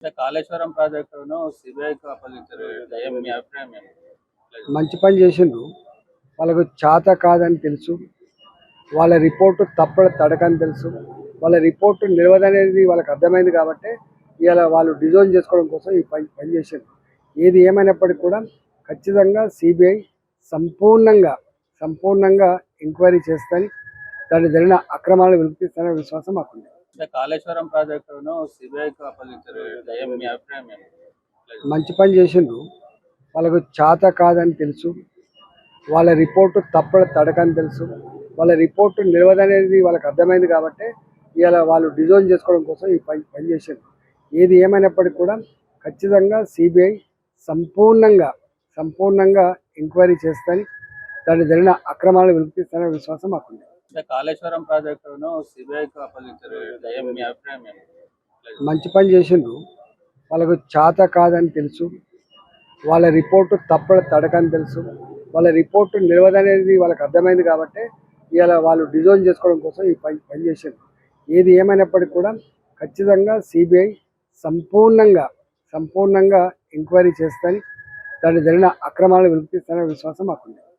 అంటే కాళేశ్వరం ప్రాజెక్టును సిబిఐకి అప్పగించారు కదా, మీ అభిప్రాయం ఏంటి? మంచి పని చేసిండ్రు. వాళ్ళకు చేత కాదని తెలుసు, వాళ్ళ రిపోర్టు తడకని తెలుసు, వాళ్ళ రిపోర్టు నిలవదనేది వాళ్ళకి అర్థమైంది కాబట్టి ఇవాళ వాళ్ళు డిజోన్ చేసుకోవడం కోసం ఈ పని చేసిండ్రు. ఏది ఏమైనప్పటికీ కూడా ఖచ్చితంగా సిబిఐ సంపూర్ణంగా ఎంక్వైరీ చేస్తాని, దాన్ని జరిగిన అక్రమాలను వెలికితీస్తాననే విశ్వాసం మాకుంది. అంటే కాళేశ్వరం ప్రాజెక్టును సిబిఐకి అప్పగించారు కదా, మీ అభిప్రాయం ఏంటి? మంచి పని చేసిండ్రు. వాళ్ళకు చేత కాదని తెలుసు, వాళ్ళ రిపోర్టు తడకని తెలుసు, వాళ్ళ రిపోర్టు నిలవదనేది వాళ్ళకి అర్థమైంది కాబట్టి ఇవాళ వాళ్ళు డిజోన్ చేసుకోవడం కోసం ఈ పని చేశారు. ఏది ఏమైనప్పటికీ కూడా ఖచ్చితంగా సిబిఐ సంపూర్ణంగా ఎంక్వైరీ చేస్తాని, దాన్ని జరిగిన అక్రమాలను వెలికితీస్తాననే విశ్వాసం మాకుంది. అంటే కాళేశ్వరం ప్రాజెక్టును సిబిఐకి అప్పగించారు కదా, మీ అభిప్రాయం ఏంటి? మంచి పని చేసిండ్రు. వాళ్ళకు చేత కాదని తెలుసు, వాళ్ళ రిపోర్టు తడకని తెలుసు, వాళ్ళ రిపోర్టు నిలవదనేది వాళ్ళకి అర్థమైంది కాబట్టి ఇవాళ వాళ్ళు డిజోన్ చేసుకోవడం కోసం ఈ పని చేశారు. ఏది ఏమైనప్పటికీ కూడా ఖచ్చితంగా సిబిఐ సంపూర్ణంగా ఎంక్వైరీ చేస్తాని, దాన్ని జరిగిన అక్రమాలను వెలికితీస్తాననే విశ్వాసం మాకుంది.